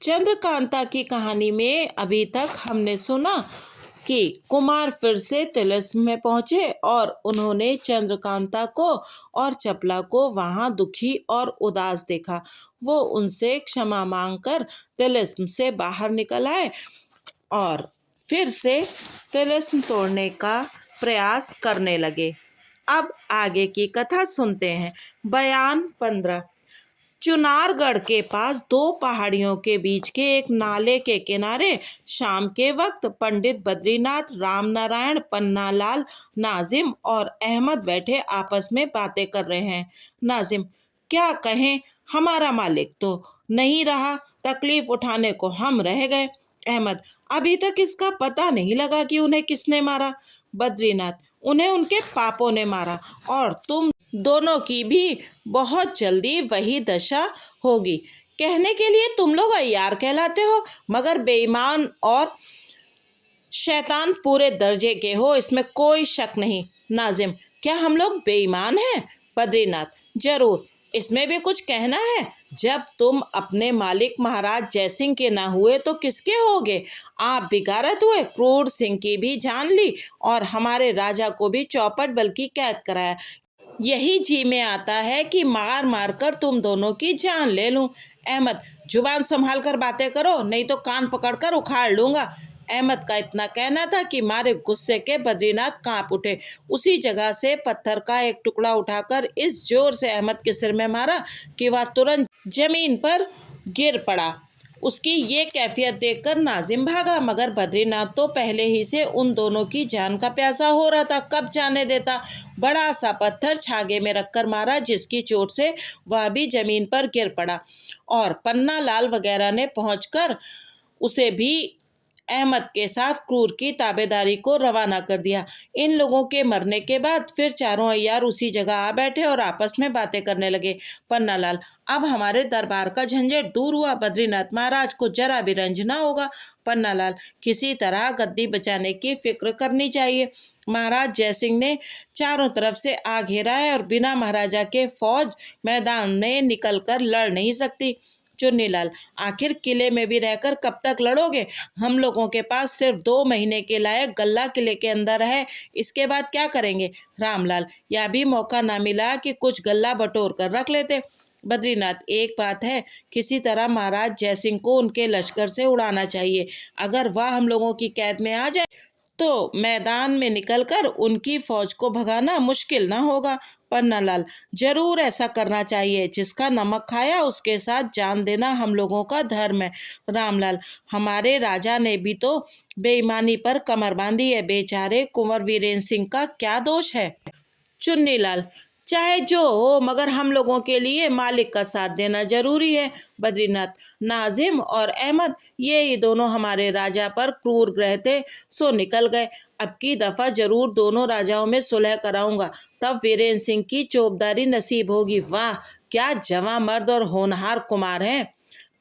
चंद्रकांता की कहानी में अभी तक हमने सुना कि कुमार फिर से तिलिस्म में पहुंचे और उन्होंने चंद्रकांता को और चपला को वहां दुखी और उदास देखा। वो उनसे क्षमा मांगकर तिलिस्म से बाहर निकल आए और फिर से तिलिस्म तोड़ने का प्रयास करने लगे। अब आगे की कथा सुनते हैं। बयान 15। चुनारगढ़ के पास दो पहाड़ियों के बीच के एक नाले के किनारे शाम के वक्त पंडित बद्रीनाथ, राम नारायण, पन्नालाल, नाजिम और अहमद बैठे आपस में बातें कर रहे हैं। नाजिम: क्या कहें, हमारा मालिक तो नहीं रहा, तकलीफ उठाने को हम रह गए। अहमद: अभी तक इसका पता नहीं लगा कि उन्हें किसने मारा। बद्रीनाथ: उन्हें उनके पापों ने मारा और तुम दोनों की भी बहुत जल्दी वही दशा होगी। कहने के लिए तुम लोग अय्यार कहलाते हो, मगर बेईमान और शैतान पूरे दर्जे के हो, इसमें कोई शक नहीं। नाजिम: क्या हम लोग बेईमान हैं? बद्रीनाथ: जरूर, इसमें भी कुछ कहना है? जब तुम अपने मालिक महाराज जयसिंह के ना हुए तो किसके होगे? आप बिगाड़त हुए क्रूर सिंह की भी जान ली और हमारे राजा को भी चौपट बल्कि कैद कराया। यही जी में आता है कि मार मार कर तुम दोनों की जान ले लूं। अहमद: जुबान संभाल कर बातें करो, नहीं तो कान पकड़कर उखाड़ लूंगा। अहमद का इतना कहना था कि मारे गुस्से के बद्रीनाथ कांप उठे। उसी जगह से पत्थर का एक टुकड़ा उठाकर इस जोर से अहमद के सिर में मारा कि वह तुरंत जमीन पर गिर पड़ा। उसकी ये कैफियत देखकर नाजिम भागा, मगर बद्रीनाथ तो पहले ही से उन दोनों की जान का प्यासा हो रहा था, कब जाने देता। बड़ा सा पत्थर छागे में रखकर मारा, जिसकी चोट से वह भी जमीन पर गिर पड़ा और पन्ना लाल वगैरह ने पहुंचकर उसे भी अहमद के साथ क्रूर की ताबेदारी को रवाना कर दिया। इन लोगों के मरने के बाद फिर चारों अय्यार उसी जगह आ बैठे और आपस में बातें करने लगे। पन्नालाल: अब हमारे दरबार का झंझट दूर हुआ। बद्रीनाथ: महाराज को जरा भी रंज ना होगा। पन्नालाल: किसी तरह गद्दी बचाने की फिक्र करनी चाहिए। महाराज जयसिंह ने चारों तरफ से आ घेरा है और बिना महाराजा के फौज मैदान में निकल कर लड़ नहीं सकती। चुन्नीलाल: आखिर किले में भी रहकर कब तक लड़ोगे? हम लोगों के पास सिर्फ 2 महीने के लायक गल्ला किले के अंदर है, इसके बाद क्या करेंगे? रामलाल: यह भी मौका ना मिला कि कुछ गल्ला बटोर कर रख लेते। बद्रीनाथ: एक बात है, किसी तरह महाराज जयसिंह को उनके लश्कर से उड़ाना चाहिए। अगर वह हम लोगों की कैद में आ जाए तो मैदान में निकलकर उनकी फौज को भगाना मुश्किल ना होगा। पन्नालाल: जरूर ऐसा करना चाहिए, जिसका नमक खाया उसके साथ जान देना हम लोगों का धर्म है। रामलाल: हमारे राजा ने भी तो बेईमानी पर कमर बांधी है, बेचारे कुंवर वीरेंद्र सिंह का क्या दोष है? चुन्नीलाल: चाहे जो हो, मगर हम लोगों के लिए मालिक का साथ देना जरूरी है। बद्रीनाथ: नाजिम और अहमद ये दोनों हमारे राजा पर क्रूर ग्रह थे, सो निकल गए। अब की दफा जरूर दोनों राजाओं में सुलह कराऊंगा, तब वीरेंद्र सिंह की चौबदारी नसीब होगी। वाह, क्या जवां मर्द और होनहार कुमार हैं।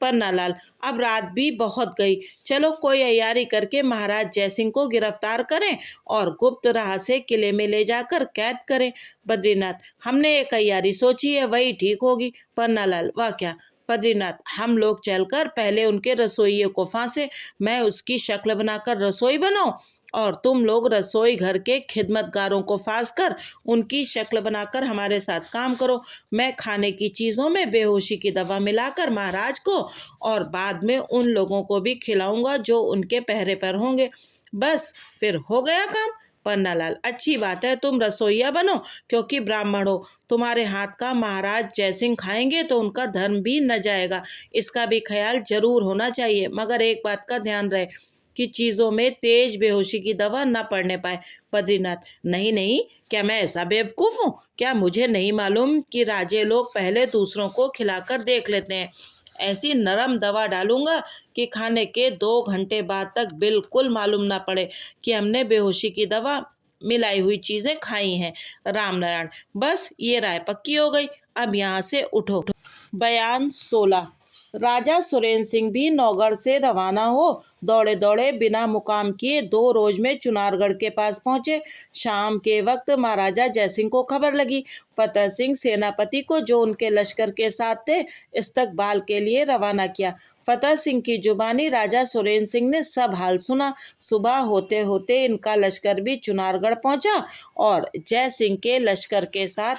पन्नालाल: अब रात भी बहुत गई, चलो कोई अय्यारी करके महाराज जयसिंह को गिरफ्तार करें और गुप्त राह से किले में ले जाकर कैद करें। बद्रीनाथ: हमने एक अय्यारी सोची है, वही ठीक होगी। पन्नालाल: वाह क्या? बद्रीनाथ: हम लोग चलकर पहले उनके रसोइये को फांसे, मैं उसकी शक्ल बनाकर रसोई बनाऊं और तुम लोग रसोई घर के खिदमतगारों को फांस कर उनकी शक्ल बनाकर हमारे साथ काम करो। मैं खाने की चीज़ों में बेहोशी की दवा मिलाकर महाराज को और बाद में उन लोगों को भी खिलाऊंगा जो उनके पहरे पर होंगे। बस फिर हो गया काम। पन्नालाल: अच्छी बात है, तुम रसोइया बनो, क्योंकि ब्राह्मण हो। तुम्हारे हाथ का महाराज जयसिंह खाएंगे तो उनका धर्म भी न जाएगा, इसका भी ख्याल जरूर होना चाहिए। मगर एक बात का ध्यान रहे कि चीज़ों में तेज बेहोशी की दवा न पड़ने पाए। बद्रीनाथ: नहीं नहीं, क्या मैं ऐसा बेवकूफ़ हूँ? क्या मुझे नहीं मालूम कि राजे लोग पहले दूसरों को खिलाकर देख लेते हैं? ऐसी नरम दवा डालूंगा कि खाने के 2 घंटे बाद तक बिल्कुल मालूम ना पड़े कि हमने बेहोशी की दवा मिलाई हुई चीज़ें खाई हैं। रामनारायण: बस ये राय पक्की हो गई, अब यहाँ से उठो। बयान 16। राजा सुरेंद्र सिंह भी नौगढ़ से रवाना हो दौड़े दौड़े बिना मुकाम किए 2 रोज में चुनारगढ़ के पास पहुंचे। शाम के वक्त महाराजा जयसिंह को खबर लगी। फतेह सिंह सेनापति को, जो उनके लश्कर के साथ थे, इस्तकबाल के लिए रवाना किया। फतेह सिंह की जुबानी राजा सुरेंद्र सिंह ने सब हाल सुना। सुबह होते होते इनका लश्कर भी चुनारगढ़ पहुंचा और जय सिंह के लश्कर के साथ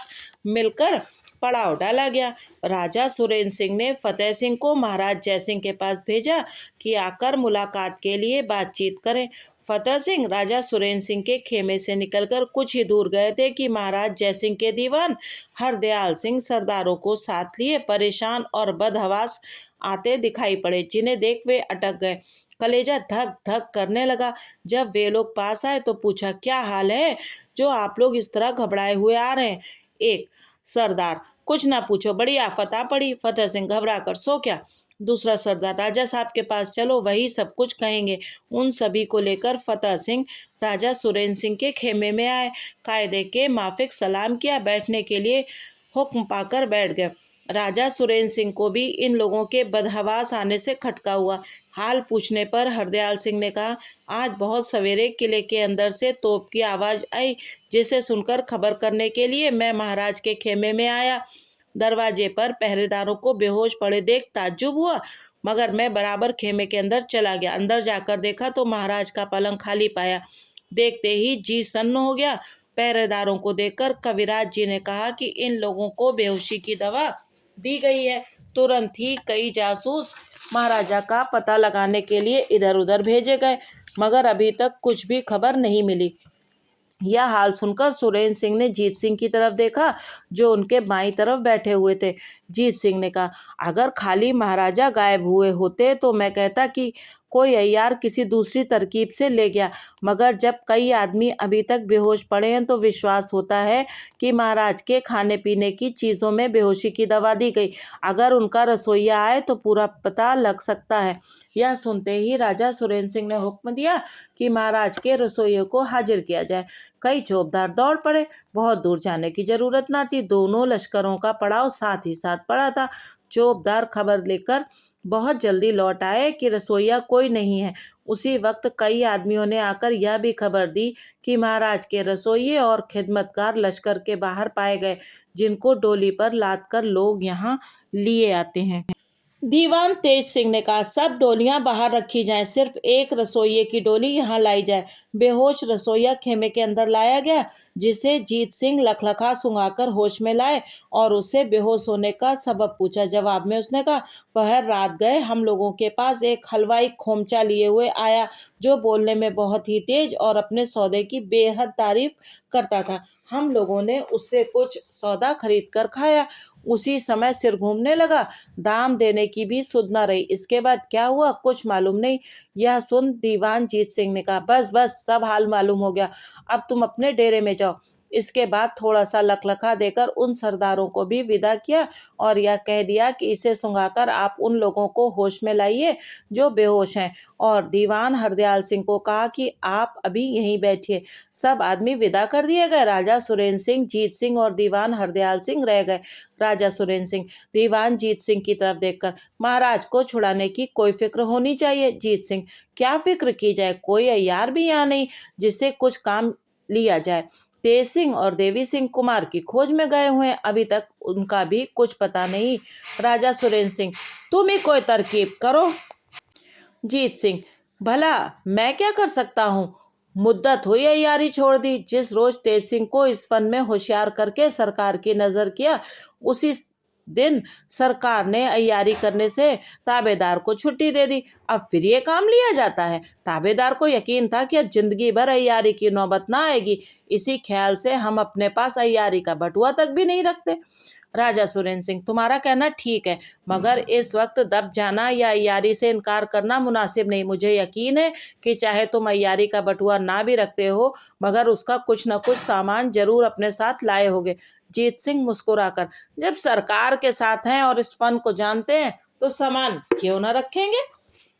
मिलकर पड़ाव डाला गया। राजा सुरेंद्र सिंह ने फतेह सिंह को महाराज जय सिंह के पास भेजा कि आकर मुलाकात के लिए बातचीत करें। फतेह सिंह राजा सुरेंद्र सिंह के खेमे से निकलकर कुछ ही दूर गए थे कि महाराज जय सिंह के दीवान हरदयाल सिंह सरदारों को साथ लिए परेशान और बदहवास आते दिखाई पड़े, जिन्हें देख वे अटक गए। कलेजा धक धक करने लगा। जब वे लोग पास आए तो पूछा, क्या हाल है जो आप लोग इस तरह घबराए हुए आ रहे हैं? एक सरदार, कुछ ना पूछो, बड़ी आफत आ पड़ी। फतेह सिंह, घबरा कर सो क्या? दूसरा सरदार, राजा साहब के पास चलो, वही सब कुछ कहेंगे। उन सभी को लेकर फतेह सिंह राजा सुरेंद्र सिंह के खेमे में आए। कायदे के माफिक सलाम किया, बैठने के लिए हुक्म पाकर बैठ गए। राजा सुरेंद्र सिंह को भी इन लोगों के बदहवास आने से खटका हुआ। हाल पूछने पर हरदयाल सिंह ने कहा, आज बहुत सवेरे किले के अंदर से तोप की आवाज़ आई, जिसे सुनकर खबर करने के लिए मैं महाराज के खेमे में आया। दरवाजे पर पहरेदारों को बेहोश पड़े देख ताज्जुब हुआ, मगर मैं बराबर खेमे के अंदर चला गया। अंदर जाकर देखा तो महाराज का पलंग खाली पाया। देखते ही जी सन्न हो गया। पहरेदारों को देखकर कविराज जी ने कहा कि इन लोगों को बेहोशी की दवा दी गई है। तुरंत ही कई जासूस महाराजा का पता लगाने के लिए इधर उधर भेजे गए, मगर अभी तक कुछ भी खबर नहीं मिली। यह हाल सुनकर सुरेंद्र सिंह ने जीत सिंह की तरफ देखा, जो उनके बाईं तरफ बैठे हुए थे। जीत सिंह ने कहा, अगर खाली महाराजा गायब हुए होते तो मैं कहता कि कोई अय्यार किसी दूसरी तरकीब से ले गया, मगर जब कई आदमी अभी तक बेहोश पड़े हैं तो विश्वास होता है कि महाराज के खाने पीने की चीज़ों में बेहोशी की दवा दी गई। अगर उनका रसोइया आए तो पूरा पता लग सकता है। यह सुनते ही राजा सुरेंद्र सिंह ने हुक्म दिया कि महाराज के रसोइये को हाजिर किया जाए। कई चौबदार दौड़ पड़े। बहुत दूर जाने की जरूरत न थी, दोनों लश्करों का पड़ाव साथ ही साथ पड़ा था। चौबदार खबर लेकर बहुत जल्दी लौट आए कि रसोइया कोई नहीं है। उसी वक्त कई आदमियों ने आकर यह भी खबर दी कि महाराज के रसोइये और खिदमतगार लश्कर के बाहर पाए गए, जिनको डोली पर लाद कर लोग यहाँ लिए आते हैं। दीवान तेज सिंह ने कहा, सब डोलियां बाहर रखी जाएं, सिर्फ एक रसोइये की डोली यहाँ लाई जाए। बेहोश रसोइया खेमे के अंदर लाया गया, जिसे जीत सिंह लखलखा सुंघाकर होश में लाए और उससे बेहोश होने का सबब पूछा। जवाब में उसने कहा, पहर रात गए हम लोगों के पास एक हलवाई खोमचा लिए हुए आया, जो बोलने में बहुत ही तेज और अपने सौदे की बेहद तारीफ करता था। हम लोगों ने उससे कुछ सौदा खरीद कर खाया। उसी समय सिर घूमने लगा, दाम देने की भी सुध न रही। इसके बाद क्या हुआ कुछ मालूम नहीं। यह सुन दीवान जीत सिंह ने कहा, बस बस, सब हाल मालूम हो गया, अब तुम अपने डेरे में जाओ। इसके बाद थोड़ा सा लखलखा देकर उन सरदारों को भी विदा किया और यह कह दिया कि इसे सुंघाकर आप उन लोगों को होश में लाइए जो बेहोश हैं, और दीवान हरदयाल सिंह को कहा कि आप अभी यहीं बैठिए। सब आदमी विदा कर दिए गए। राजा सुरेंद्र सिंह, जीत सिंह और दीवान हरदयाल सिंह रह गए। राजा सुरेंद्र सिंह दीवान जीत सिंह की तरफ देखकर, महाराज को छुड़ाने की कोई फिक्र होनी चाहिए। जीत सिंह, क्या फिक्र की जाए, कोई अय्यार भी यहाँ नहीं जिससे कुछ काम लिया जाए। तेज सिंह और देवी सिंह कुमार की खोज में गए हुए हैं, अभी तक उनका भी कुछ पता नहीं। राजा सुरेंद्र सिंह, तुम ही कोई तरकीब करो। जीत सिंह, भला मैं क्या कर सकता हूँ, मुद्दत हुई अय्यारी छोड़ दी। जिस रोज तेज सिंह को इस फन में होशियार करके सरकार की नजर किया, उसी दिन सरकार ने अय्यारी करने से ताबेदार को छुट्टी दे दी। अब फिर ये काम लिया जाता है। ताबेदार को यकीन था कि अब जिंदगी भर अय्यारी की नौबत ना आएगी। इसी ख्याल से हम अपने पास अय्यारी का बटुआ तक भी नहीं रखते। राजा सुरेंद्र सिंह, तुम्हारा कहना ठीक है, मगर इस वक्त दब जाना या अय्यारी से इनकार करना मुनासिब नहीं। मुझे यकीन है कि चाहे तुम अय्यारी का बटुआ ना भी रखते हो, मगर उसका कुछ न कुछ सामान जरूर अपने साथ लाए होगे। जीत सिंह मुस्कुराकर, जब सरकार के साथ हैं और इस फन को जानते हैं तो सामान क्यों न रखेंगे।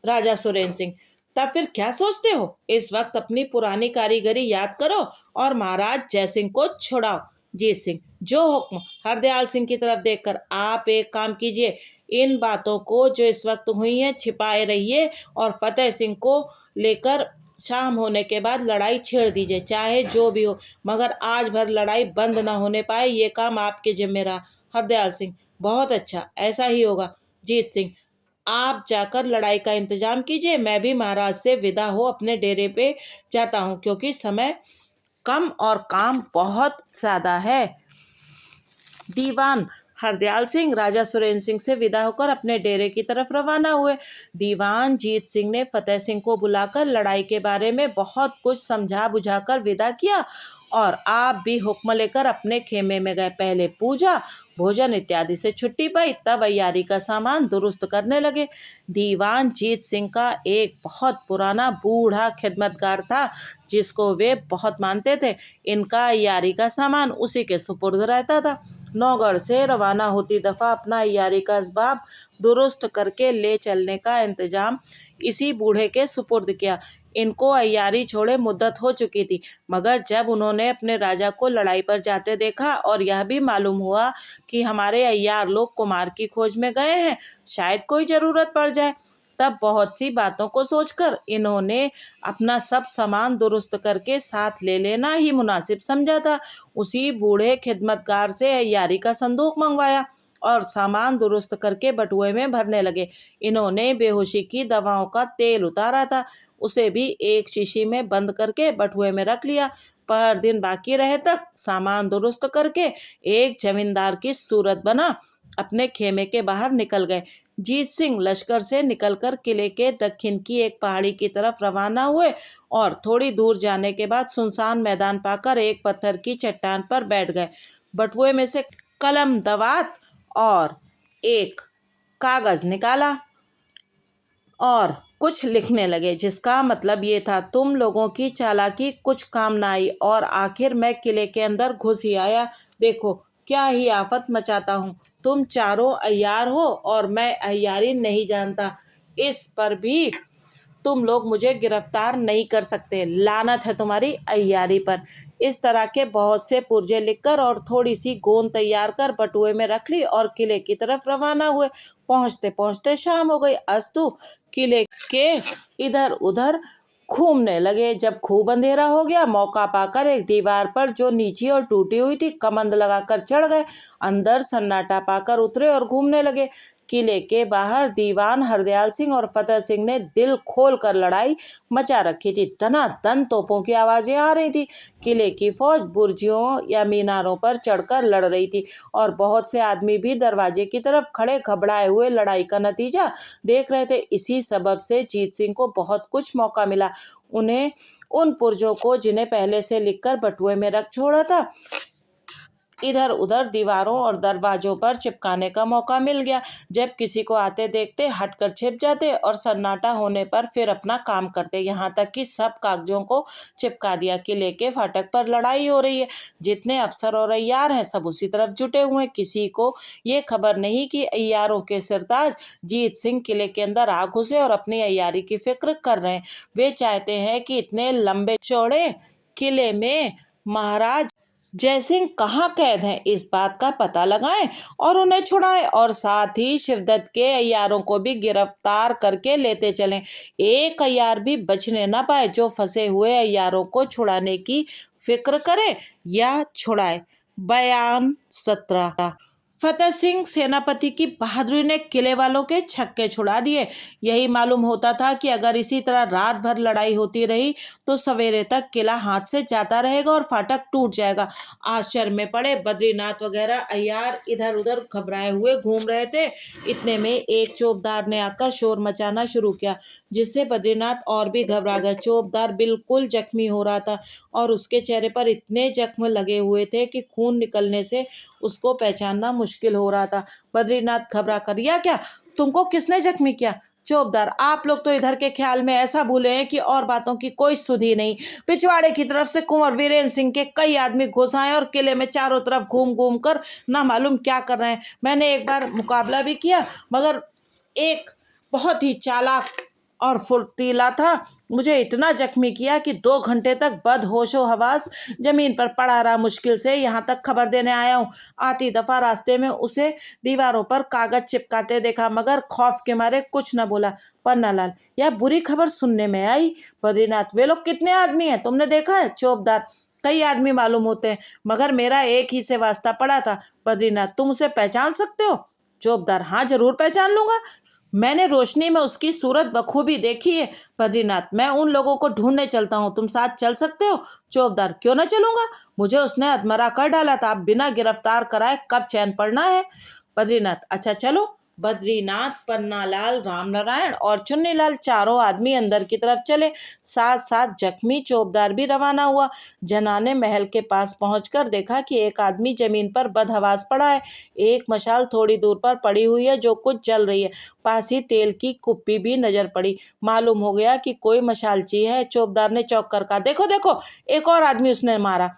राजा सुरेंद्र सिंह, तब फिर क्या सोचते हो, इस वक्त अपनी पुरानी कारीगरी याद करो और महाराज जय सिंह को छुड़ाओ। जीत सिंह, जो हुक्म। हरदयाल सिंह की तरफ देखकर, आप एक काम कीजिए, इन बातों को जो इस वक्त हुई हैं छिपाए रहिए और फतेह सिंह को लेकर शाम होने के बाद लड़ाई छेड़ दीजिए, चाहे जो भी हो, मगर आज भर लड़ाई बंद ना होने पाए, ये काम आपके जिम्मे रहा। हरदयाल सिंह, बहुत अच्छा, ऐसा ही होगा। जीत सिंह, आप जाकर लड़ाई का इंतजाम कीजिए, मैं भी महाराज से विदा हो अपने डेरे पे जाता हूँ, क्योंकि समय कम और काम बहुत ज़्यादा है। दीवान हरदयाल सिंह राजा सुरेंद्र सिंह से विदा होकर अपने डेरे की तरफ रवाना हुए। दीवान जीत सिंह ने फतेह सिंह को बुलाकर लड़ाई के बारे में बहुत कुछ समझा बुझाकर विदा किया और आप भी हुक्म लेकर अपने खेमे में गए। पहले पूजा भोजन इत्यादि से छुट्टी पाई, तब अय्यारी का सामान दुरुस्त करने लगे। दीवान जीत सिंह का एक बहुत पुराना बूढ़ा खिदमतगार था जिसको वे बहुत मानते थे। इनका अय्यारी का सामान उसी के सुपुर्द रहता था। नौगढ़ से रवाना होती दफ़ा अपना अय्यारी का असबाब दुरुस्त करके ले चलने का इंतजाम इसी बूढ़े के सुपुर्द किया। इनको अय्यारी छोड़े मुद्दत हो चुकी थी, मगर जब उन्होंने अपने राजा को लड़ाई पर जाते देखा और यह भी मालूम हुआ कि हमारे अय्यार लोग कुमार की खोज में गए हैं, शायद कोई ज़रूरत पड़ जाए, तब बहुत सी बातों को सोचकर इन्होंने अपना सब सामान दुरुस्त करके साथ ले लेना ही मुनासिब समझा था। उसी बूढ़े खिदमतगार से अय्यारी का संदूक मंगवाया और सामान दुरुस्त करके बटुए में भरने लगे। इन्होंने बेहोशी की दवाओं का तेल उतारा था, उसे भी एक शीशी में बंद करके बटुए में रख लिया। पर दिन बाकी रहे तक सामान दुरुस्त करके एक जमींदार की सूरत बना अपने खेमे के बाहर निकल गए। जीत सिंह लश्कर से निकलकर किले के दक्षिण की एक पहाड़ी की तरफ रवाना हुए और थोड़ी दूर जाने के बाद सुनसान मैदान पाकर एक पत्थर की चट्टान पर बैठ गए। बटुए में से कलम दवात और एक कागज निकाला और कुछ लिखने लगे, जिसका मतलब ये था, तुम लोगों की चालाकी कुछ काम ना आई और आखिर मैं किले के अंदर घुस ही आया। देखो क्या ही आफत मचाता हूँ। तुम चारों अय्यार हो और मैं अय्यारी नहीं जानता, इस पर भी तुम लोग मुझे गिरफ्तार नहीं कर सकते। लानत है तुम्हारी अय्यारी पर। इस तरह के बहुत से पुर्जे लिखकर और थोड़ी सी गोंद तैयार कर बटुए में रख ली और किले की तरफ रवाना हुए। पहुंचते पहुंचते शाम हो गई। अस्तु किले के इधर उधर घूमने लगे। जब खूब अंधेरा हो गया, मौका पाकर एक दीवार पर जो नीची और टूटी हुई थी कमंद लगाकर चढ़ गए। अंदर सन्नाटा पाकर उतरे और घूमने लगे। किले के बाहर दीवान हरदयाल सिंह और फतेह सिंह ने दिल खोल कर लड़ाई मचा रखी थी। दनादन तोपों की आवाजें आ रही थी। किले की फौज बुर्जियों या मीनारों पर चढ़कर लड़ रही थी और बहुत से आदमी भी दरवाजे की तरफ खड़े घबराए हुए लड़ाई का नतीजा देख रहे थे। इसी सबब से जीत सिंह को बहुत कुछ मौका मिला। उन्हें उन पुर्जों को जिन्हें पहले से लिखकर बटुए में रख छोड़ा था, इधर उधर दीवारों और दरवाजों पर चिपकाने का मौका मिल गया। जब किसी को आते देखते हटकर छिप जाते और सन्नाटा होने पर फिर अपना काम करते। यहाँ तक कि सब कागजों को चिपका दिया। किले के फाटक पर लड़ाई हो रही है। जितने अफसर और अय्यार हैं सब उसी तरफ जुटे हुए हैं। किसी को ये खबर नहीं कि अय्यारों के सिरताज जीत सिंह किले के अंदर आ घुसे और अपनी अय्यारी की फिक्र कर रहे हैं। वे चाहते हैं कि इतने लंबे चौड़े किले में महाराज जयसिंह कहाँ कैद हैं, इस बात का पता लगाएं और उन्हें छुड़ाएं और साथ ही शिवदत्त के अय्यारों को भी गिरफ्तार करके लेते चलें। एक अय्यार भी बचने न पाए। जो फंसे हुए अय्यारों को छुड़ाने की फिक्र करे या छुड़ाए। बयान 17। फतेह सिंह सेनापति की बहादुरी ने किले वालों के छक्के छुड़ा दिए। यही मालूम होता था कि अगर इसी तरह रात भर लड़ाई होती रही तो सवेरे तक किला हाथ से जाता रहेगा और फाटक टूट जाएगा। आश्चर्य में पड़े बद्रीनाथ वगैरह अय्यार इधर उधर घबराए हुए घूम रहे थे। इतने में एक चौबदार ने आकर शोर मचाना शुरू किया, जिससे बद्रीनाथ और भी घबरा गए। चौबदार बिल्कुल जख्मी हो रहा था और उसके चेहरे पर इतने जख्म लगे हुए थे कि खून निकलने से उसको पहचानना मुश्किल हो रहा था। बद्रीनाथ घबरा कर, या क्या, तुमको किसने जख्मी किया? चौबदार, आप लोग तो इधर के ख्याल में ऐसा भूले हैं कि और बातों की कोई सुधि नहीं। पिछवाड़े की तरफ से कुंवर वीरेंद्र सिंह के कई आदमी घुस आए और किले में चारों तरफ घूम घूम कर ना मालूम क्या कर रहे हैं। मैंने एक बार मुकाबला भी किया, मगर एक बहुत ही चालाक और फुर्तीला था। मुझे इतना जख्मी किया कि 2 घंटे तक बदहोशो हवास जमीन पर पड़ा रहा। मुश्किल से यहाँ तक खबर देने आया हूँ। आती दफा रास्ते में उसे दीवारों पर कागज चिपकाते देखा, मगर खौफ के मारे कुछ न बोला। पन्नालाल, यह बुरी खबर सुनने में आई। बद्रीनाथ, वे लोग कितने आदमी हैं, तुमने देखा है? चौबदार, कई आदमी मालूम होते हैं, मगर मेरा एक ही से वास्ता पड़ा था। बद्रीनाथ, तुम उसे पहचान सकते हो? चौबदार, हाँ जरूर पहचान लूंगा। मैंने रोशनी में उसकी सूरत बखूबी देखी है। बद्रीनाथ, मैं उन लोगों को ढूंढने चलता हूँ, तुम साथ चल सकते हो? चौबदार, क्यों ना चलूंगा, मुझे उसने अधमरा कर डाला था, अब बिना गिरफ्तार कराए कब चैन पड़ना है। बद्रीनाथ, अच्छा चलो। बद्रीनाथ, पन्नालाल, रामनारायण और चुन्नीलाल चारों आदमी अंदर की तरफ चले। साथ साथ जख्मी चौबदार भी रवाना हुआ। जना ने महल के पास पहुंचकर देखा कि एक आदमी जमीन पर बदहवास पड़ा है। एक मशाल थोड़ी दूर पर पड़ी हुई है जो कुछ जल रही है। पास ही तेल की कुप्पी भी नजर पड़ी। मालूम हो गया कि कोई मशालची है। चौबदार ने चौंक कर कहा, देखो देखो, एक और आदमी उसने मारा।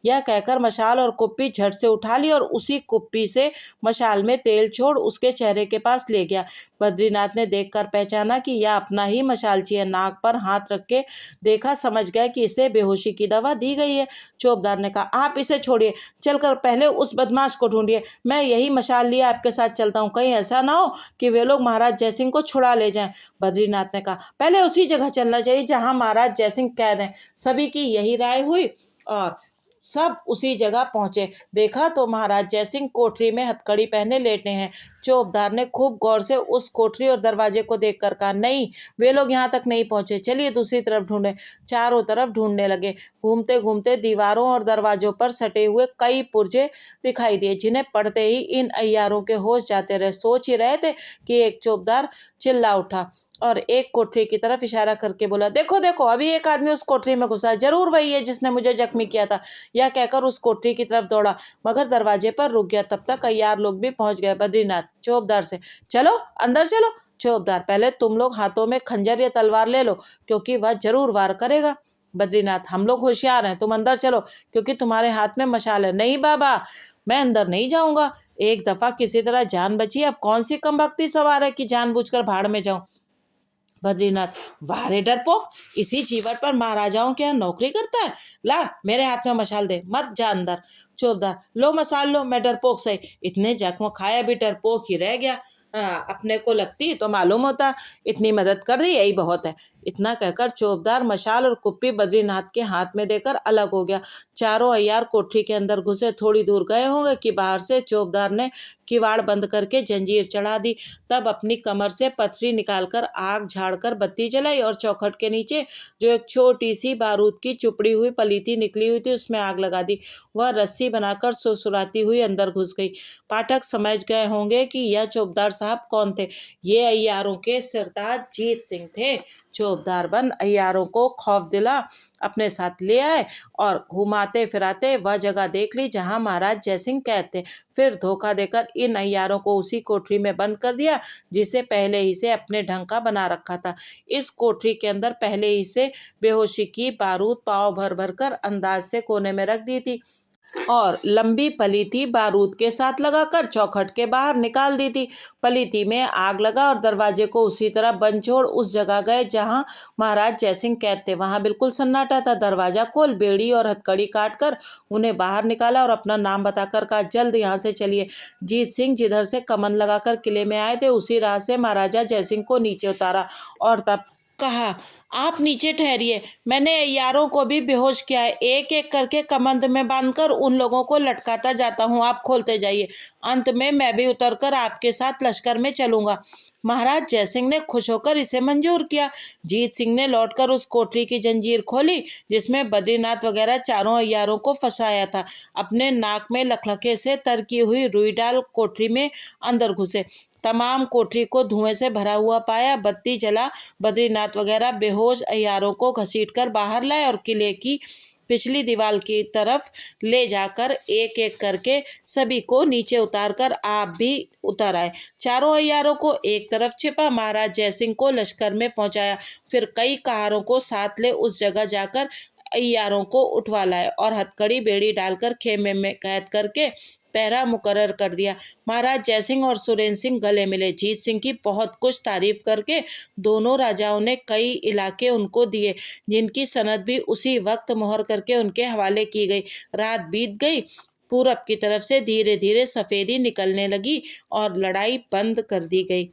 यह कहकर मशाल और कुप्पी झट से उठा ली और उसी कुप्पी से मशाल में तेल छोड़ उसके चेहरे के पास ले गया। बद्रीनाथ ने देखकर पहचाना कि यह अपना ही मशालची है। नाक पर हाथ रख के देखा, समझ गया कि इसे बेहोशी की दवा दी गई है। चौबदार ने कहा, आप इसे छोड़िए, चलकर पहले उस बदमाश को ढूंढिए, मैं यही मशाल लिए आपके साथ चलता हूँ, कहीं ऐसा ना हो कि वे लोग महाराज जयसिंह को छुड़ा ले जाएं। बद्रीनाथ ने कहा, पहले उसी जगह चलना चाहिए जहां महाराज जयसिंह कैद हैं। सभी की यही राय हुई और सब उसी जगह पहुंचे। देखा तो महाराज जयसिंह कोठरी में हथकड़ी पहने लेटे हैं। चौबदार ने खूब गौर से उस कोठरी और दरवाजे को देखकर कहा, नहीं, वे लोग यहाँ तक नहीं पहुंचे, चलिए दूसरी तरफ ढूंढें। चारों तरफ ढूंढने लगे। घूमते घूमते दीवारों और दरवाजों पर सटे हुए कई पुर्जे दिखाई दिए, जिन्हें पढ़ते ही इन अय्यारों के होश जाते रहे। सोच ही रहे थे कि एक चौबदार चिल्ला उठा और एक कोठरी की तरफ इशारा करके बोला, देखो देखो, अभी एक आदमी उस कोठरी में घुसा, जरूर वही है जिसने मुझे जख्मी किया था। यह कहकर उस कोठरी की तरफ दौड़ा, मगर दरवाजे पर रुक गया। तब तक अय्यार लोग भी पहुंच गए। बद्रीनाथ चौबदार से, चलो अंदर चलो। चौबदार, पहले तुम लोग हाथों में खंजर या तलवार ले लो, क्योंकि वह जरूर वार करेगा। बद्रीनाथ, हम लोग होशियार हैं, तुम अंदर चलो, क्योंकि तुम्हारे हाथ में मशाल है। नहीं बाबा, मैं अंदर नहीं जाऊंगा, एक दफा किसी तरह जान बची, अब कौन सी कमबख्ती सवार है कि जानबूझकर भाड़ में जाऊं। बद्रीनाथ, वाह रे डरपोक, इसी जीवन पर महाराजाओं के यहाँ नौकरी करता है। ला, मेरे हाथ में मशाल दे, मत जा अंदर। चौबदार, लो मसाल लो, मैं डरपोक से इतने जख्म खाया भी डरपोक ही रह गया। अपने को लगती तो मालूम होता, इतनी मदद कर दी, यही बहुत है। इतना कहकर चौबदार मशाल और कुप्पी बद्रीनाथ के हाथ में देकर अलग हो गया। चारों अय्यार कोठरी के अंदर घुसे। थोड़ी दूर गए होंगे कि बाहर से चौबदार ने किवाड़ बंद करके जंजीर चढ़ा दी। तब अपनी कमर से पथरी निकालकर आग झाड़कर बत्ती जलाई और चौखट के नीचे जो एक छोटी सी बारूद की चुपड़ी हुई पलीती निकली हुई थी, उसमें आग लगा दी। वह रस्सी बनाकर सुरसुराती हुई अंदर घुस गई। पाठक समझ गए होंगे कि यह चौबदार साहब कौन थे। ये अय्यारों के सरताज जीत सिंह थे। चौबदार बन अय्यारों को खौफ दिला अपने साथ ले आए और घुमाते फिराते वह जगह देख ली जहां महाराज जयसिंह कैद थे। फिर धोखा देकर इन अय्यारों को उसी कोठरी में बंद कर दिया जिसे पहले ही से अपने ढंग का बना रखा था। इस कोठरी के अंदर पहले ही से बेहोशी की बारूद पाव भर भर कर अंदाज से कोने में रख दी थी और लंबी पलीती बारूद के साथ लगाकर चौखट के बाहर निकाल दी थी। पलीती में आग लगा और दरवाजे को उसी तरह बंद छोड़ उस जगह गए जहां महाराज जयसिंह कैद थे। वहां बिल्कुल सन्नाटा था। दरवाजा खोल, बेड़ी और हथकड़ी काट कर उन्हें बाहर निकाला और अपना नाम बताकर कहा, जल्द यहाँ से चलिए। जीत सिंह जिधर से कमन लगाकर किले में आए थे उसी राह से महाराजा जयसिंह को नीचे उतारा और तब कहा, आप नीचे ठहरिए, मैंने यारों को भी बेहोश किया है, एक एक करके कमंद में बांधकर उन लोगों को लटकाता जाता हूँ, आप खोलते जाइए। अंत में मैं भी उतरकर आपके साथ लश्कर में चलूंगा। महाराज जयसिंह ने खुश होकर इसे मंजूर किया। जीत सिंह ने लौटकर उस कोठरी की जंजीर खोली जिसमें बद्रीनाथ वगैरह चारों अय्यारों को फंसाया था। अपने नाक में लखलखे से तरकी हुई रुई डाल कोठरी में अंदर घुसे। तमाम कोठरी को धुएं से भरा हुआ पाया। बत्ती जला। बद्रीनाथ वगैरह बेहोश अय्यारों को घसीटकर बाहर लाए और किले की पिछली दीवार की तरफ ले जाकर एक एक करके सभी को नीचे उतारकर आप भी उतर आए। चारों अय्यारों को एक तरफ छिपा महाराज जयसिंह को लश्कर में पहुंचाया। फिर कई कहारों को साथ ले उस जगह जाकर अय्यारों को उठवा लाए और हथकड़ी बेड़ी डालकर खेमे में कैद करके पहरा मुकर्रर कर दिया। महाराज जयसिंह और सुरेंद्र सिंह गले मिले। जीत सिंह की बहुत कुछ तारीफ करके दोनों राजाओं ने कई इलाके उनको दिए जिनकी सनद भी उसी वक्त मोहर करके उनके हवाले की गई। रात बीत गई। पूरब की तरफ से धीरे धीरे सफेदी निकलने लगी और लड़ाई बंद कर दी गई।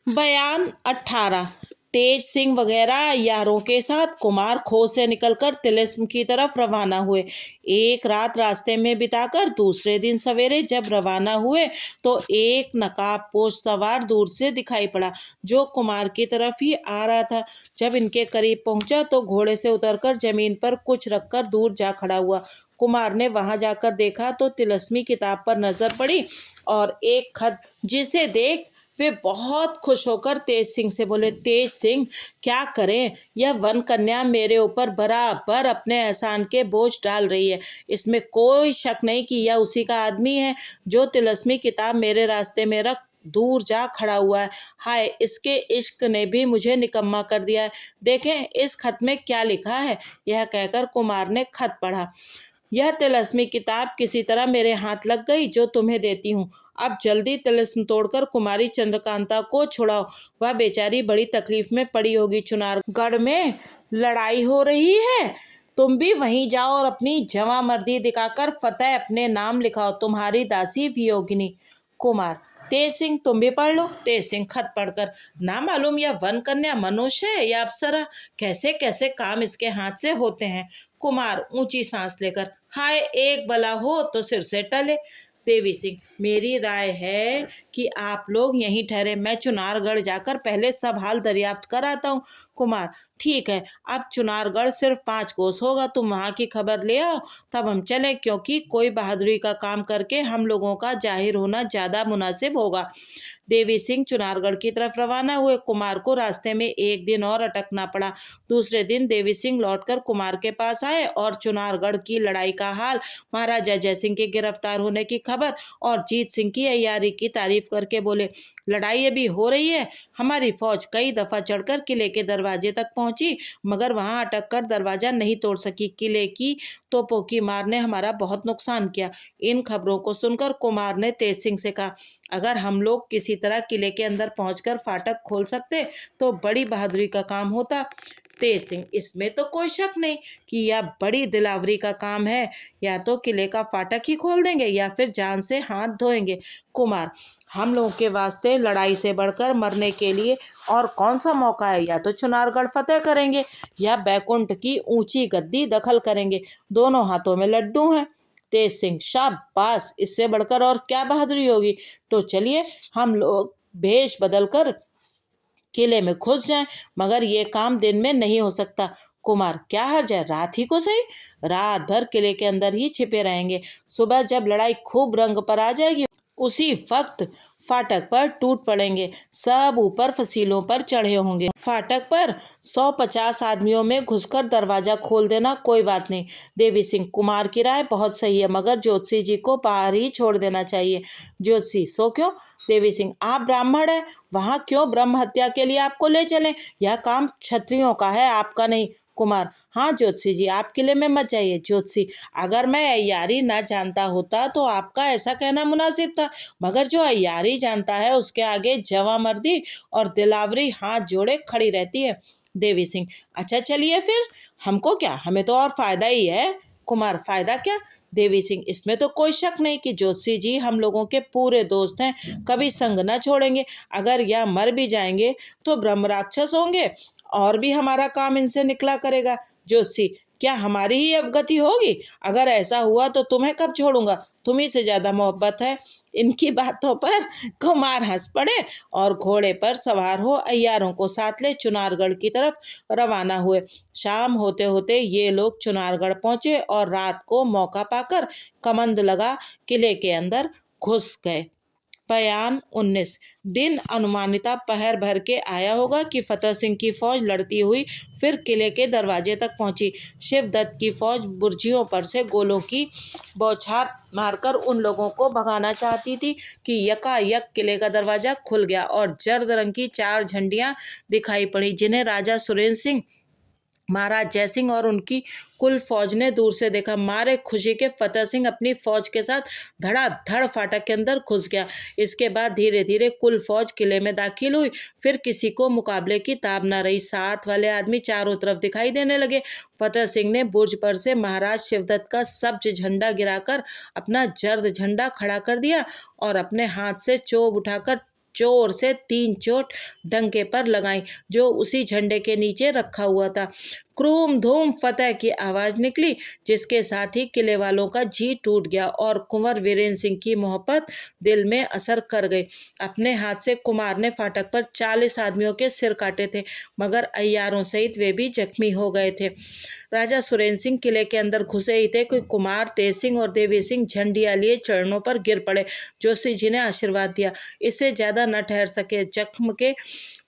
बयान 18। तेज सिंह वगैरह यारों के साथ कुमार खो से निकलकर तिलिस्म की तरफ रवाना हुए। एक रात रास्ते में बिताकर दूसरे दिन सवेरे जब रवाना हुए तो एक नकाबपोश सवार दूर से दिखाई पड़ा जो कुमार की तरफ ही आ रहा था। जब इनके करीब पहुंचा तो घोड़े से उतरकर जमीन पर कुछ रखकर दूर जा खड़ा हुआ। कुमार ने वहां जाकर देखा तो तिलस्मी किताब पर नजर पड़ी और एक खत जिसे देख वे बहुत खुश होकर तेज सिंह से बोले, तेज सिंह क्या करें, यह वन कन्या मेरे ऊपर बराबर अपने एहसान के बोझ डाल रही है। इसमें कोई शक नहीं कि यह उसी का आदमी है जो तिलस्मी किताब मेरे रास्ते में रख दूर जा खड़ा हुआ है। हाय, इसके इश्क ने भी मुझे निकम्मा कर दिया है। देखें इस खत में क्या लिखा है। यह कहकर कुमार ने खत पढ़ा। यह तिलस्मी किताब किसी तरह मेरे हाथ लग गई जो तुम्हें देती हूँ। अब जल्दी तिलिस्म तोड़कर कुमारी चंद्रकांता को छुड़ाओ। वह बेचारी बड़ी तकलीफ में पड़ी होगी। चुनारगढ़ में लड़ाई हो रही है, तुम भी वहीं जाओ और अपनी जवांमर्दी दिखाकर फतेह अपने नाम लिखाओ। तुम्हारी दासी वियोगिनी। कुमार, तेज सिंह तुम भी पढ़ लो। तेज सिंह खत पढ़कर, ना मालूम यह वन कन्या मनुष्य है या अप्सरा, कैसे कैसे काम इसके हाथ से होते हैं। कुमार ऊंची सांस लेकर, हाय एक भला हो तो सिर से टले। देवी सिंह, मेरी राय है कि आप लोग यहीं ठहरे, मैं चुनारगढ़ जाकर पहले सब हाल दरियाफ्त कर आता हूँ। कुमार, ठीक है, अब चुनारगढ़ सिर्फ 5 कोस होगा, तुम वहाँ की खबर ले आओ तब हम चलें, क्योंकि कोई बहादुरी का काम करके हम लोगों का जाहिर होना ज़्यादा मुनासिब होगा। देवी सिंह चुनारगढ़ की तरफ रवाना हुए। कुमार को रास्ते में एक दिन और अटकना पड़ा। दूसरे दिन देवी सिंह लौटकर कुमार के पास आए और चुनारगढ़ की लड़ाई का हाल, महाराजा जयसिंह के गिरफ्तार होने की खबर और जीत सिंह की अय्यारी की तारीफ करके बोले, लड़ाई अभी हो रही है। हमारी फौज कई दफा चढ़कर किले के दरवाजे तक पहुंची मगर वहां अटक कर दरवाजा नहीं तोड़ सकी। किले की तोपों की मार ने हमारा बहुत नुकसान किया। इन खबरों को सुनकर कुमार ने तेज सिंह से कहा, अगर हम लोग किसी तरह किले के अंदर पहुंचकर फाटक खोल सकते तो बड़ी बहादुरी का काम होता। तेज सिंह, इसमें तो कोई शक नहीं कि यह बड़ी दिलावरी का काम है। या तो किले का फाटक ही खोल देंगे या फिर जान से हाथ धोएंगे। कुमार, हम लोगों के वास्ते लड़ाई से बढ़कर मरने के लिए और कौन सा मौका है। या तो चुनारगढ़ फतेह करेंगे या बैकुंठ की ऊंची गद्दी दखल करेंगे। दोनों हाथों में लड्डू हैं। तेज सिंह, शाबाश, इससे बढ़कर और क्या बहादुरी होगी। तो चलिए हम लोग भेष बदलकर किले में घुस जाएं, मगर ये काम दिन में नहीं हो सकता। कुमार, क्या हर्ज है, रात ही को सही। रात भर किले के अंदर ही छिपे रहेंगे। सुबह जब लड़ाई खूब रंग पर आ जाएगी उसी वक्त फाटक पर टूट पड़ेंगे। सब ऊपर फसीलों पर चढ़े होंगे। फाटक पर 150 आदमियों में घुसकर दरवाजा खोल देना, कोई बात नहीं। देवी सिंह, कुमार की राय बहुत सही है मगर ज्योतिषी जी को बाहर ही छोड़ देना चाहिए। ज्योतिषी, सो क्यों। देवी सिंह, आप ब्राह्मण हैं, वहां क्यों ब्रह्म हत्या के लिए आपको ले चलें। यह काम क्षत्रियों का है, आपका नहीं। कुमार, हाँ ज्योतिषी जी, आप किले में मत जाइए। ज्योतिषी, अगर मैं अय्यारी ना जानता होता तो आपका ऐसा कहना मुनासिब था, मगर जो अय्यारी जानता है उसके आगे जवांमर्दी और दिलावरी हाथ जोड़े खड़ी रहती है। देवी सिंह, अच्छा चलिए फिर, हमको क्या, हमें तो और फायदा ही है। कुमार, फायदा क्या। देवी सिंह, इसमें तो कोई शक नहीं कि ज्योतिषी जी हम लोगों के पूरे दोस्त हैं, कभी संग न छोड़ेंगे। अगर यह मर भी जाएंगे तो ब्रह्म राक्षस होंगे और भी हमारा काम इनसे निकला करेगा। ज्योतिषी, क्या हमारी ही अवगति होगी। अगर ऐसा हुआ तो तुम्हें कब छोड़ूंगा, तुम्ही से ज्यादा मोहब्बत है। इनकी बातों पर कुमार हंस पड़े और घोड़े पर सवार हो अय्यारों को साथ ले चुनारगढ़ की तरफ रवाना हुए। शाम होते होते ये लोग चुनारगढ़ पहुंचे और रात को मौका पाकर कमंद लगा किले के अंदर घुस गए। बयान 19। दिन अनुमानिता पहर भर के आया होगा कि फतेह सिंह की फौज लड़ती हुई फिर किले के दरवाजे तक पहुंची। शिवदत्त की फौज बुर्जियों पर से गोलों की बौछार मारकर उन लोगों को भगाना चाहती थी कि यकायक किले का दरवाजा खुल गया और जर्द रंग की 4 झंडियां दिखाई पड़ी जिन्हें राजा सुरेंद्र सिंह, महाराज जयसिंह और उनकी कुल फौज ने दूर से देखा। मारे खुशी के फतेह सिंह अपनी फौज के साथ धड़ाधड़ फाटक के अंदर घुस गया। इसके बाद धीरे धीरे कुल फौज किले में दाखिल हुई। फिर किसी को मुकाबले की ताब न रही। साथ वाले आदमी चारों तरफ दिखाई देने लगे। फतेह सिंह ने बुर्ज पर से महाराज शिवदत्त का सब्ज झंडा गिराकर अपना जर्द झंडा खड़ा कर दिया और अपने हाथ से चोब उठाकर जोर से 3 चोट डंके पर लगाई जो उसी झंडे के नीचे रखा हुआ था। क्रूम धूम फतेह की आवाज निकली, जिसके साथ ही किले वालों का जी टूट गया और कुंवर वीरेंद्र सिंह की मोहब्बत दिल में असर कर गई। अपने हाथ से कुमार ने फाटक पर 40 आदमियों के सिर काटे थे, मगर अय्यारों सहित वे भी जख्मी हो गए थे। राजा सुरेंद्र सिंह किले के अंदर घुसे ही थे कि कुमार, तेज सिंह और देवी सिंह झंडिया लिए चरणों पर गिर पड़े। जोशी जी ने आशीर्वाद दिया। इससे ज्यादा न ठहर सके। जख्म के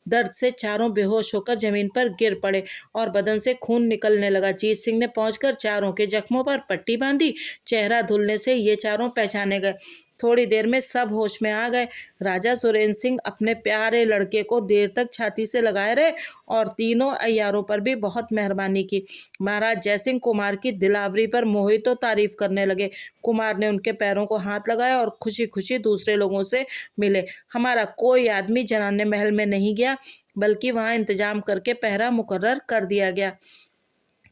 दर्द से चारों बेहोश होकर जमीन पर गिर पड़े और बदन से खून निकलने लगा। जीत सिंह ने पहुंचकर चारों के जख्मों पर पट्टी बांधी। चेहरा धुलने से ये चारों पहचाने गए। थोड़ी देर में सब होश में आ गए। राजा सुरेंद्र सिंह अपने प्यारे लड़के को देर तक छाती से लगाए रहे और तीनों अय्यारों पर भी बहुत मेहरबानी की। महाराज जयसिंह कुमार की दिलावरी पर मोहित तारीफ करने लगे। कुमार ने उनके पैरों को हाथ लगाया और खुशी खुशी दूसरे लोगों से मिले। हमारा कोई आदमी जनाने महल में नहीं गया, बल्कि वहां इंतजाम करके पहरा मुकर्रर कर दिया गया।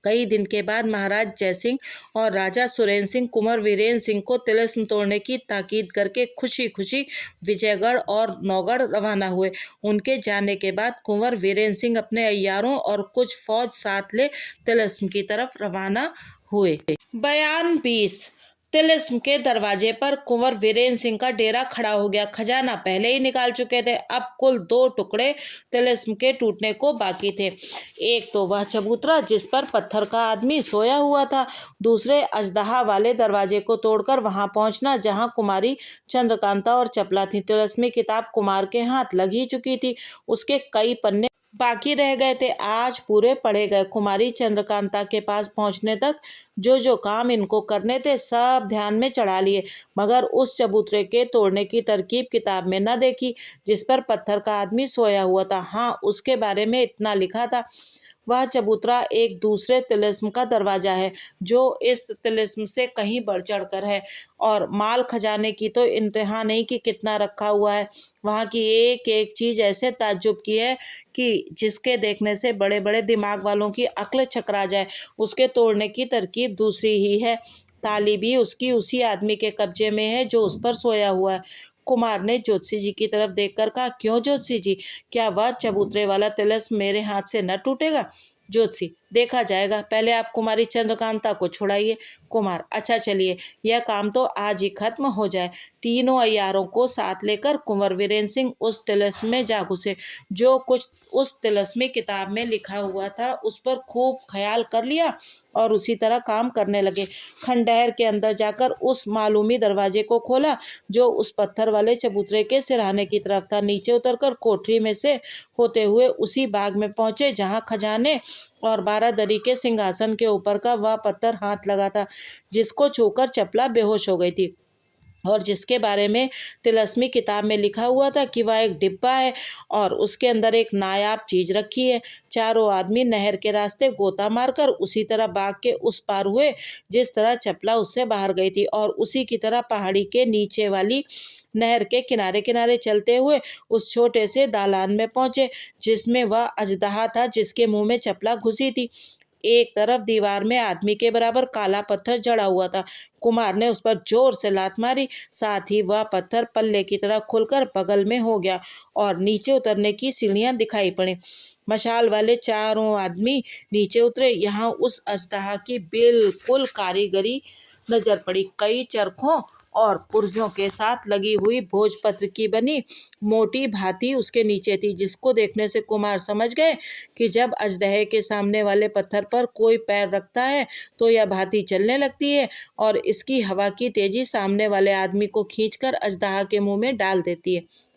कई दिन के बाद महाराज जयसिंह और राजा सुरेंद्र सिंह कुंवर वीरेंद्र सिंह को तिलिस्म तोड़ने की ताकीद करके खुशी खुशी विजयगढ़ और नौगढ़ रवाना हुए। उनके जाने के बाद कुंवर वीरेंद्र सिंह अपने अय्यारों और कुछ फौज साथ ले तिलिस्म की तरफ रवाना हुए। बयान 20। तिलिस्म के दरवाजे पर कुंवर वीरेंद्र सिंह का डेरा खड़ा हो गया। खजाना पहले ही निकाल चुके थे। अब कुल 2 टुकड़े तिलिस्म के टूटने को बाकी थे। एक तो वह चबूतरा जिस पर पत्थर का आदमी सोया हुआ था, दूसरे अजदहा वाले दरवाजे को तोड़कर वहां पहुंचना जहां कुमारी चंद्रकांता और चपला थी। तिलिस्मी किताब कुमार के हाथ लग ही चुकी थी। उसके कई पन्ने बाकी रह गए थे, आज पूरे पढ़े गए। कुमारी चंद्रकांता के पास पहुंचने तक जो जो काम इनको करने थे सब ध्यान में चढ़ा लिए, मगर उस चबूतरे के तोड़ने की तरकीब किताब में न देखी जिस पर पत्थर का आदमी सोया हुआ था। हाँ, उसके बारे में इतना लिखा था, वह चबूतरा एक दूसरे तिलिस्म का दरवाजा है जो इस तिलिस्म से कहीं बढ़ चढ़कर है, और माल खजाने की तो इंतहा नहीं कि कितना रखा हुआ है। वहाँ की एक एक चीज ऐसे ताज्जुब की है कि जिसके देखने से बड़े बड़े दिमाग वालों की अक्ल चकरा जाए। उसके तोड़ने की तरकीब दूसरी ही है। ताली भी उसकी उसी आदमी के कब्जे में है जो उस पर सोया हुआ है। कुमार ने ज्योतिषी जी की तरफ देखकर कहा, क्यों ज्योतिषी जी, क्या वह चबूतरे वाला तिलिस्म मेरे हाथ से न टूटेगा? ज्योतिषी, देखा जाएगा, पहले आप कुमारी चंद्रकांता को छुड़ाइए। कुमार, अच्छा चलिए, यह काम तो आज ही खत्म हो जाए। तीनों अय्यारों को साथ लेकर कुंवर वीरेंद्र सिंह उस तिलिस्म में जा घुसे। जो कुछ उस तिलिस्मी किताब में लिखा हुआ था उस पर खूब ख्याल कर लिया और उसी तरह काम करने लगे। खंडहर के अंदर जाकर उस मालूमी दरवाजे को खोला जो उस पत्थर वाले चबूतरे के सिरहाने की तरफ था। नीचे उतरकर कोठरी में से होते हुए उसी बाग में पहुंचे जहां खजाने और 12 दरी के सिंहासन के ऊपर का वह पत्थर हाथ लगा था जिसको छूकर चपला बेहोश हो गई थी और जिसके बारे में तिलिस्मी किताब में लिखा हुआ था कि वह एक डिब्बा है और उसके अंदर एक नायाब चीज रखी है। चारों आदमी नहर के रास्ते गोता मारकर उसी तरह बाग के उस पार हुए जिस तरह चपला उससे बाहर गई थी, और उसी की तरह पहाड़ी के नीचे वाली नहर के किनारे किनारे चलते हुए उस छोटे से दालान में पहुंचे जिसमें वह अजदहा था जिसके मुंह में चपला घुसी थी। एक तरफ दीवार में आदमी के बराबर काला पत्थर जड़ा हुआ था। कुमार ने उस पर जोर से लात मारी, साथ ही वह पत्थर पल्ले की तरह खुलकर बगल में हो गया और नीचे उतरने की सीढ़ियां दिखाई पड़ी। मशाल वाले चारों आदमी नीचे उतरे। यहाँ उस अजदहा की बिल्कुल कारीगरी नजर पड़ी। कई चरखों और पुर्जों के साथ लगी हुई भोजपत्र की बनी मोटी भाती उसके नीचे थी, जिसको देखने से कुमार समझ गए कि जब अजदहे के सामने वाले पत्थर पर कोई पैर रखता है तो यह भाती चलने लगती है और इसकी हवा की तेजी सामने वाले आदमी को खींचकर अजदहा के मुंह में डाल देती है।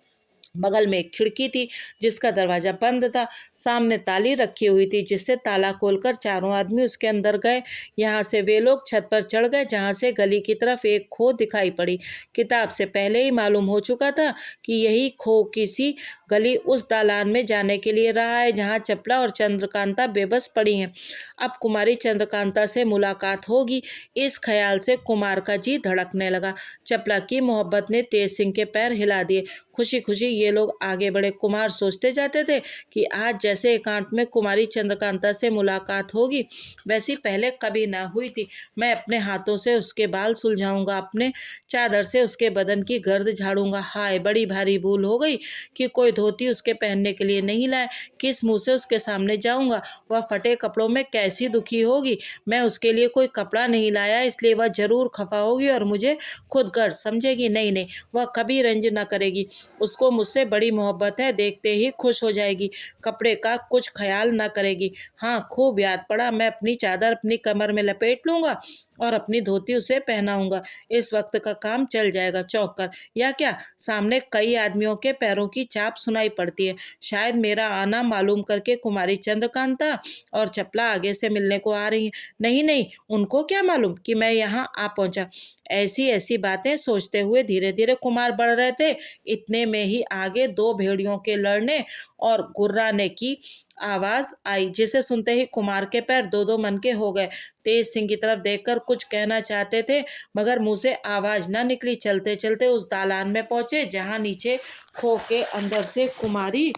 बगल में एक खिड़की थी जिसका दरवाजा बंद था। सामने ताली रखी हुई थी जिससे ताला खोलकर चारों आदमी उसके अंदर गए। यहाँ से वे लोग छत पर चढ़ गए जहाँ से गली की तरफ एक खो दिखाई पड़ी। किताब से पहले ही मालूम हो चुका था कि यही खो किसी गली उस दालान में जाने के लिए रहा है जहाँ चपला और चंद्रकांता बेबस पड़ी हैं। अब कुमारी चंद्रकांता से मुलाकात होगी, इस ख्याल से कुमार का जी धड़कने लगा। चपला की मोहब्बत ने तेज सिंह के पैर हिला दिए। खुशी खुशी ये लोग आगे बढ़े। कुमार सोचते जाते थे कि आज जैसे एकांत में कुमारी चंद्रकांता से मुलाकात होगी वैसी पहले कभी ना हुई थी। मैं अपने हाथों से उसके बाल सुलझाऊंगा, अपने चादर से उसके बदन की गर्द झाड़ूंगा। हाय, बड़ी भारी भूल हो गई कि कोई धोती उसके पहनने के लिए नहीं लाए। किस मुंह से उसके सामने जाऊंगा? वह फटे कपड़ों में कैसी दुखी होगी। मैं उसके लिए कोई कपड़ा नहीं लाया, इसलिए वह जरूर खफा होगी और मुझे खुद गर्ज समझेगी। नहीं नहीं, वह कभी रंज न करेगी। उसको मुझसे बड़ी मोहब्बत है, देखते ही खुश हो जाएगी। कपड़े का कुछ ख्याल न करेगी। हाँ, खूब याद पड़ा। मैं अपनी चादर अपनी कमर में लपेट लूंगा और अपनी धोती उसे पहनाऊंगा। इस वक्त का काम चल जाएगा। चौंक कर, या क्या, सामने कई आदमियों के पैरों की चाप सुनाई पड़ती है। शायद मेरा आना मालूम करके कुमारी चंद्रकांता और चपला आगे से मिलने को आ रही है। नहीं नहीं, उनको क्या मालूम कि मैं यहाँ आ पहुंचा। ऐसी ऐसी बातें सोचते हुए धीरे धीरे कुमार बढ़ रहे थे। इतने में ही आगे दो भेड़ियों के लड़ने और गुर्राने की आवाज आई, जिसे सुनते ही कुमार के पैर दो दो मन के हो गए। तेज सिंह की तरफ देखकर कुछ कहना चाहते थे मगर मुंह से आवाज न निकली। चलते चलते उस दालान में पहुंचे जहां नीचे खो के अंदर से कुमारी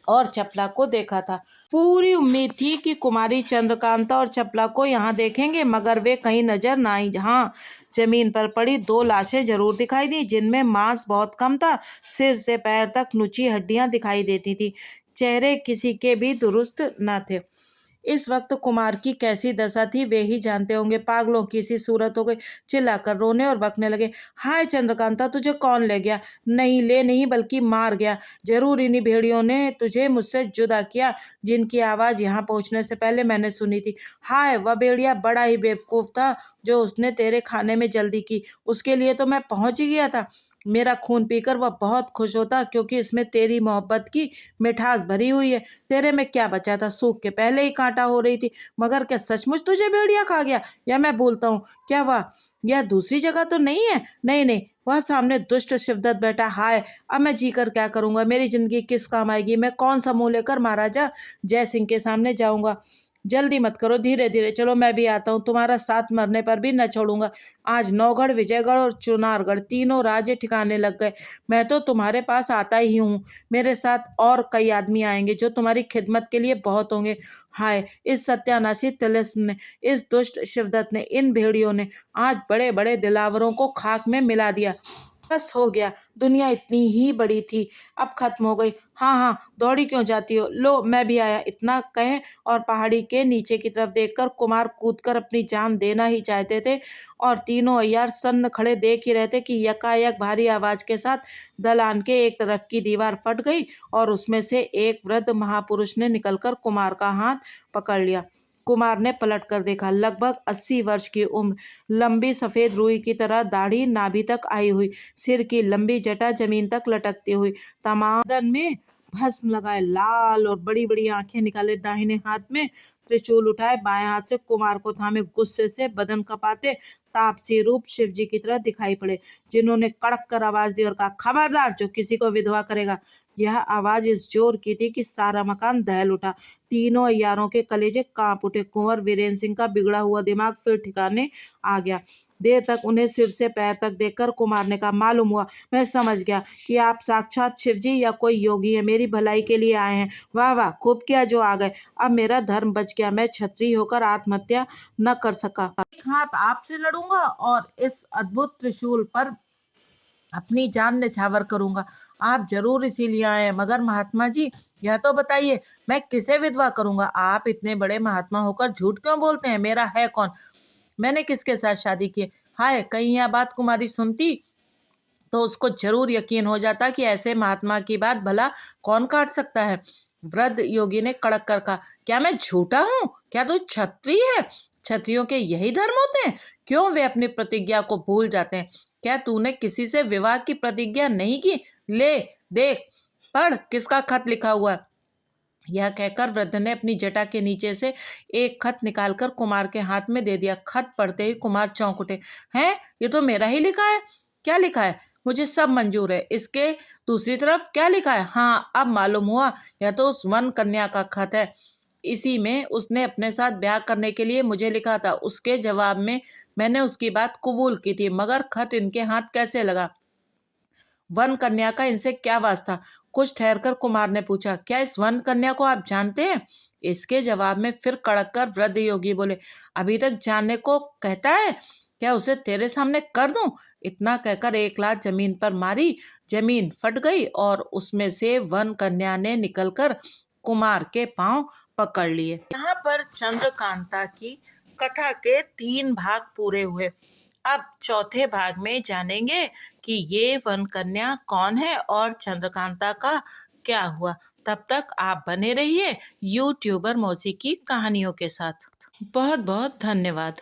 और चपला को देखा था। पूरी उम्मीद थी कि कुमारी चंद्रकांता और चपला को यहाँ देखेंगे मगर वे कहीं नजर न आई। हाँ, जमीन पर पड़ी दो लाशें जरूर दिखाई दी, जिनमें मांस बहुत कम था। सिर से पैर तक नुची हड्डियां दिखाई देती थी। चेहरे किसी के भी दुरुस्त न थे। इस वक्त कुमार की कैसी दशा थी वे ही जानते होंगे। पागलों की सी सूरत हो गई। चिल्लाकर रोने और बकने लगे। हाय चंद्रकांता, तुझे कौन ले गया? नहीं ले नहीं, बल्कि मार गया। जरूर इन्हीं भेड़ियों ने तुझे मुझसे जुदा किया, जिनकी आवाज यहाँ पहुंचने से पहले मैंने सुनी थी। हाय, वह भेड़िया बड़ा ही बेवकूफ था जो उसने तेरे खाने में जल्दी की। उसके लिए तो मैं पहुंच ही गया था। मेरा खून पीकर वह बहुत खुश होता, क्योंकि इसमें तेरी मोहब्बत की मिठास भरी हुई है। तेरे में क्या बचा था? सूख के पहले ही कांटा हो रही थी। मगर क्या सचमुच तुझे भेड़िया खा गया, या मैं भूलता हूँ? क्या वह यह दूसरी जगह तो नहीं है? नहीं नहीं, वह सामने दुष्ट शिवदत्त बैठा। हाय, अब मैं जी कर क्या करूंगा? मेरी जिंदगी किस काम आएगी? मैं कौन सा मुंह लेकर महाराजा जय सिंह के सामने जाऊंगा? जल्दी मत करो, धीरे धीरे चलो, मैं भी आता हूँ। तुम्हारा साथ मरने पर भी न छोड़ूंगा। आज नौगढ़, विजयगढ़ और चुनारगढ़ तीनों राज्य ठिकाने लग गए। मैं तो तुम्हारे पास आता ही हूँ। मेरे साथ और कई आदमी आएंगे जो तुम्हारी खिदमत के लिए बहुत होंगे। हाय, इस सत्यानाशी तिलिस्म ने, इस दुष्ट शिवदत्त ने, इन भेड़ियों ने आज बड़े बड़े दिलावरों को खाक में मिला दिया। बस हो गया, दुनिया इतनी ही बड़ी थी, अब खत्म हो गई। हाँ हाँ, दौड़ी क्यों जाती हो? लो, मैं भी आया। इतना कहे और पहाड़ी के नीचे की तरफ देखकर कुमार कूदकर अपनी जान देना ही चाहते थे, और तीनों अय्यार सन्न खड़े देख ही रहते कि यकायक भारी आवाज के साथ दलान के एक तरफ की दीवार फट गई और उसमें से एक वृद्ध महापुरुष ने निकलकर कुमार का हाथ पकड़ लिया। कुमार ने पलट कर देखा। लगभग 80 वर्ष की उम्र, लंबी सफेद रुई की तरह दाढ़ी नाभि तक आई हुई, सिर की लंबी जटा जमीन तक लटकती हुई, तमाम बदन में भस्म लगाए, लाल और बड़ी बड़ी आंखें निकाले, दाहिने हाथ में त्रिशूल उठाए, बाएं हाथ से कुमार को थामे, गुस्से से बदन कपाते तापसी रूप शिव जी की तरह दिखाई पड़े, जिन्होंने कड़क कर आवाज दी और कहा, खबरदार जो किसी को विधवा करेगा। यह आवाज इस जोर की थी कि सारा मकान दहल उठा। तीनों अय्यारों के कलेजे कांप उठे। कुंवर वीरेंद्र सिंह का बिगड़ा हुआ दिमाग फिर ठिकाने आ गया। देर तक उन्हें सिर से पैर तक देखकर कुमार ने कहा, मालूम हुआ, मैं समझ गया कि आप साक्षात शिवजी या कोई योगी है, मेरी भलाई के लिए आए हैं। वाह वाह, खूब किया जो आ गए। अब मेरा धर्म बच गया। मैं क्षत्रिय होकर आत्महत्या न कर सका। एक हाथ आपसे लड़ूंगा और इस अद्भुत त्रिशूल पर अपनी जान न्यौछावर करूंगा। आप जरूर इसीलिए आए हैं, मगर महात्मा जी यह तो बताइए, मैं किसे विधवा करूंगा? आप इतने बड़े महात्मा होकर झूठ क्यों बोलते हैं? मेरा है कौन? मैंने किसके साथ शादी की? हाय, कहीं यह बात कुमारी सुनती तो उसको जरूर यकीन हो जाता कि ऐसे महात्मा की बात भला कौन काट सकता है। वृद्ध योगी ने कड़क कर कहा, क्या मैं झूठा हूँ? क्या तू क्षत्रिय है? क्षत्रियों के यही धर्म होते हैं? क्यों वे अपनी प्रतिज्ञा को भूल जाते हैं? क्या तूने किसी से विवाह की प्रतिज्ञा नहीं की? ले देख, पढ़ किसका खत लिखा हुआ है। यह कहकर वृद्ध ने अपनी जटा के नीचे से एक खत निकालकर कुमार के हाथ में दे दिया। खत पढ़ते ही कुमार चौंक उठे। हैं, ये तो मेरा ही लिखा है। क्या लिखा है? मुझे सब मंजूर है। इसके दूसरी तरफ क्या लिखा है? हाँ, अब मालूम हुआ, यह तो उस वन कन्या का खत है। इसी में उसने अपने साथ ब्याह करने के लिए मुझे लिखा था। उसके जवाब में मैंने उसकी बात कबूल की थी, मगर खत इनके हाथ कैसे लगा? वन कन्या का इनसे क्या वास्ता? कुछ ठहरकर कुमार ने पूछा, क्या इस वन कन्या को आप जानते हैं? इसके जवाब में फिर कड़क कर वृद्ध योगी बोले, अभी तक जानने को कहता है, क्या उसे तेरे सामने कर दूं? इतना कहकर एक लात जमीन पर मारी, जमीन फट गई और उसमें से वन कन्या ने निकलकर कुमार के पांव पकड़ लिए। यहाँ पर चंद्रकांता की कथा के 3 भाग पूरे हुए। अब चौथे भाग में जानेंगे कि ये वन कन्या कौन है और चंद्रकांता का क्या हुआ। तब तक आप बने रहिए यूट्यूबर मौसी की कहानियों के साथ। बहुत बहुत धन्यवाद।